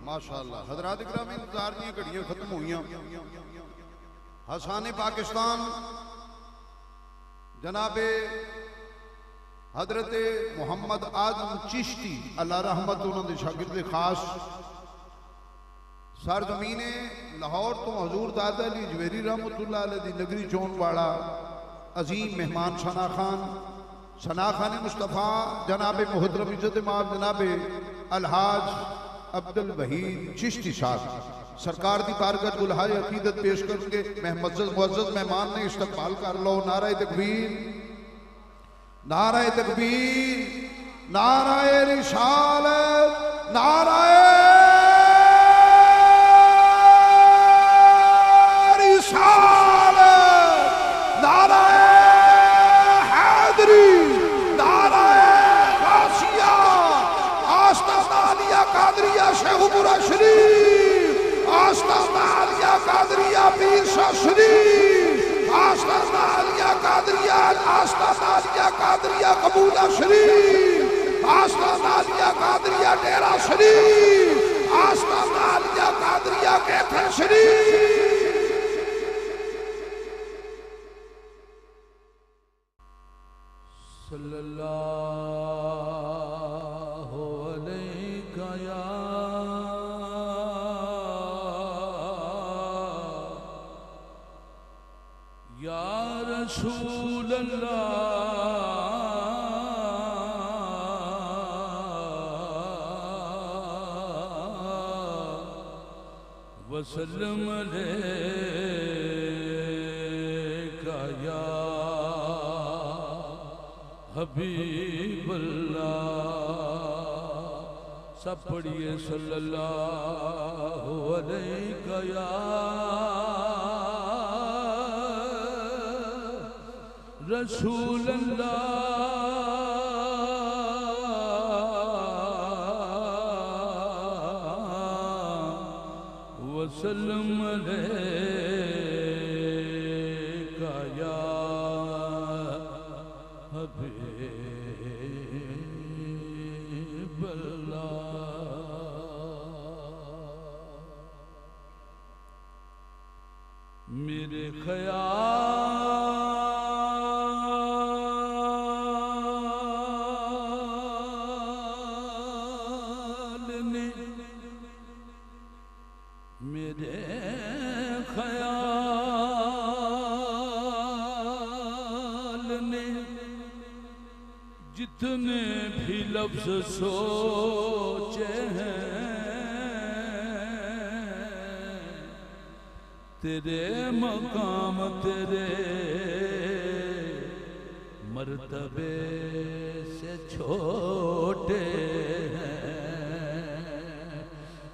माशाअल्लाह। हजरात इकराम इंतजार दी घड़ियां खत्म हुई। हसाने पाकिस्तान जनाबे हजरत मोहम्मद आजम चिश्ती अल्लाह रहमत उन्होंने शागिर्द खास सरजमीने लाहौर तो हजूर दादा अली जवेरी रहमतुल्लाह अलैह दी नगरी चौन वाला अजीम मेहमान सना खान मुस्तफ़ा जनाबे मोहतरम इज्जत माब जनाबे अलहाज अब्दुल वहीद चिश्ती साहब सरकार की बारगाह गुलहाए अकीदत पेश करेंगे। मुअज़्ज़ज़ मेहमान ने इस्तकबाल कर लो। नाराए तकबीर, नाराए तकबीर, नाराए रिसालत, नाराए रिसालत, नाराए हैदरी, नाराए गासिया, आस्ताना आलिया कादरिया शेखुपुरा शरीफ, आस्ताना आलिया कादरिया पीर शाह शरीफ, आस्ताना आलिया कादरिया, आस्ताना आलिया कादरिया कबूला शरीफ, आस्ताना आलिया कादरिया डेरा शरीफ, आस्ताना आलिया कादरिया कैथल शरीफ। सल्लल्लाहु अलैका या रसूल अल्लाह वसल्लम अलैका या हबीब अल्लाह। सब पढ़िए सल्लल्लाहु अलैका या रसूल अल्लाह वसल्लम अलैका या हबीब अल्लाह। मेरे ख्याल ने मेरे ख्याल ने जितने भी लफ्ज सोचे हैं तेरे मकाम तेरे मर्तबे से छोटे हैं।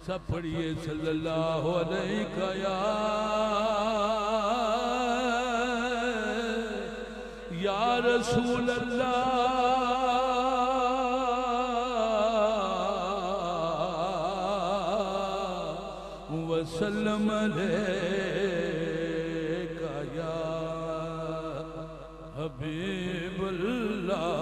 सब पढ़िए सल्लल्लाहु अलैका या रसूल अल्लाह वसल्लम अलैका या हबीब अल्लाह।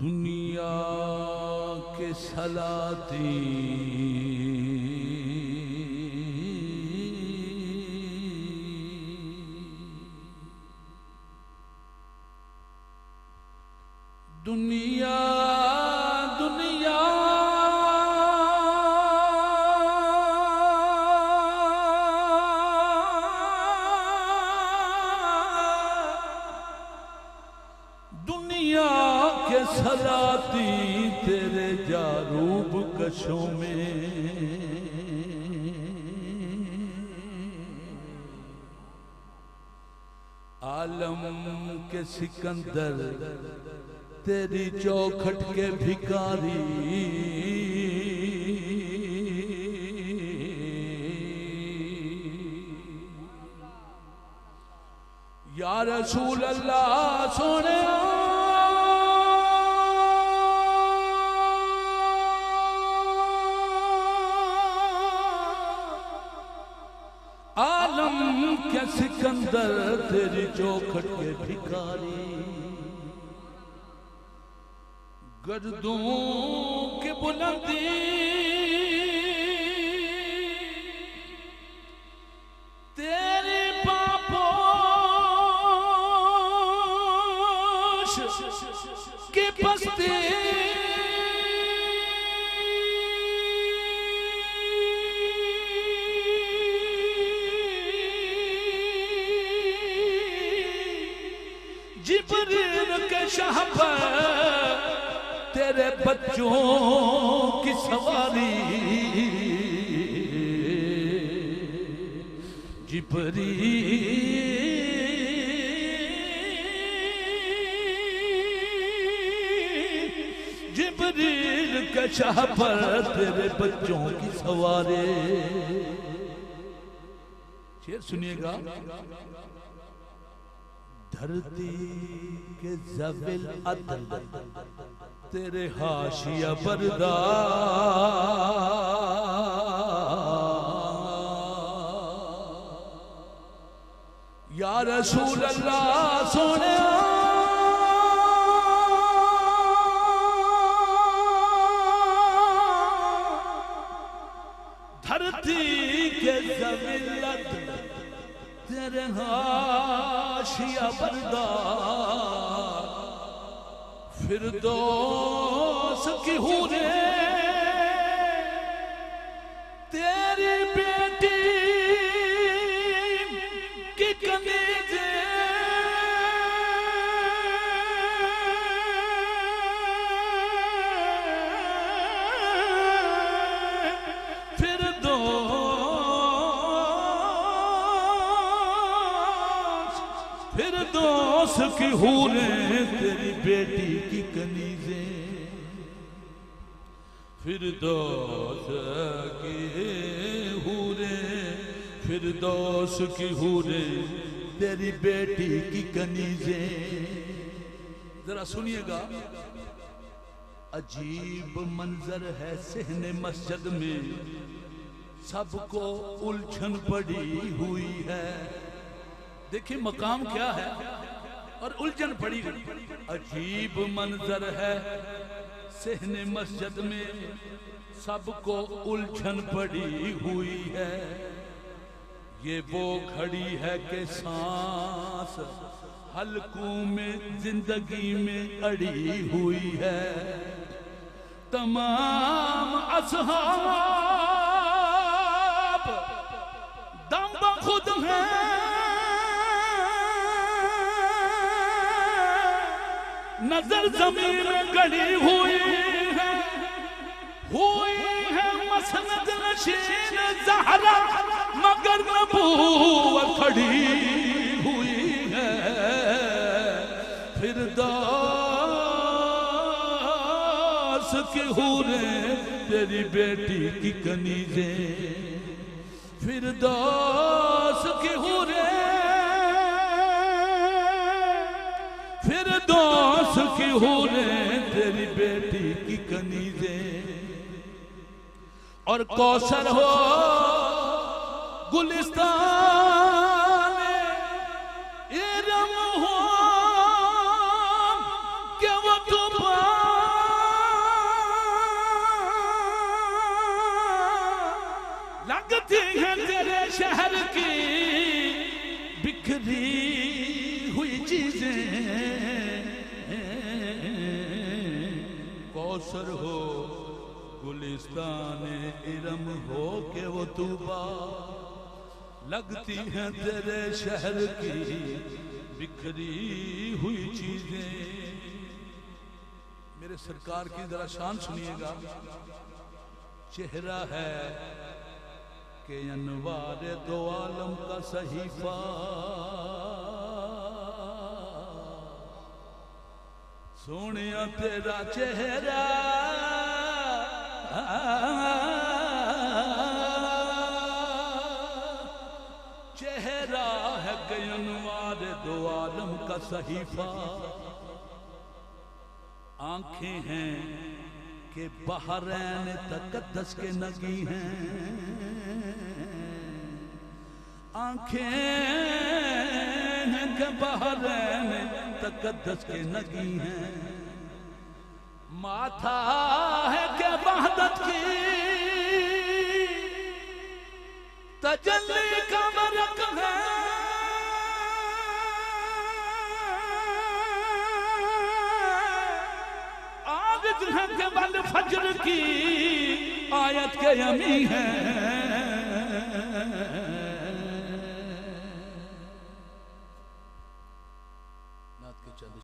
दुनिया के सलाती दुनिया दुनिया दुनिया के सलाती तेरे जारूब कशों में आलम के सिकंदर तेरी चौखट के भिखारी या रसूल अल्लाह सोने आलम के सिकंदर तेरी चौखट के भिखारी गर्दों की बुलंदी तेरे पापोश की बस्ती जिब्रील के शाह पर तेरे बच्चों की सवारी जिब्रील के शाह पर तेरे बच्चों की सवारी। शेर सुनिएगा। धरती के ज़विल अदल तेरे हाशिया बरदार या रसूल अल्लाह सोने धरती के ज़विल अदल तेरे हाशिया बरदार फिरदौस की हूरे तेरी बेटी की कनीज़े फिरदौस की हूरे तेरी बेटी की कनीज़े फिरदौस की हूरे फिरदौस की हूरे तेरी बेटी की कनीज़े। जरा सुनिएगा। अजीब मंजर है सहने मस्जिद में सबको उलझन पड़ी हुई है। देखिए मकाम क्या है और उलझन पड़ी हुई। अजीब मंजर है सहने मस्जिद में सबको उलझन पड़ी हुई है। ये वो घड़ी है कि सांस हल्कों में जिंदगी में अड़ी हुई है। तमाम असहाब दम खुद हैं नजर जमीन में गड़ी हुई है मसनद नशीन ज़हरा मगर नबूवत खड़ी हुई है। फिरदौस की हूरे तेरी बेटी की कनीज़े फिरदौस की हूरे फिरदौस की हूरे तेरी बेटी की कनीज़े। और कौसर हो गुलिस्तान इरम हो कि वो तो लगती है तेरे शहर की बिखरी हुई चीजें। कौसर हो गुलिस्तान इरम हो के वो तूबा लगती हैं तेरे शहर की बिखरी हुई चीजें। मेरे सरकार की जरा शान सुनिएगा। चेहरा है कि अनवार दो आलम का सहीफा सोनिया तेरा चेहरा चेहरा है गयनवार दो का सहीफा, आंखें हैं कि बहरैन तकद्दस के नगी हैं, आंखें हैं कि बहरैन तकद्दस के नगी हैं, माथा है कि वहदत की तजल्ली का मरक है, आदित है के बल फज्र की आयत के यमी है।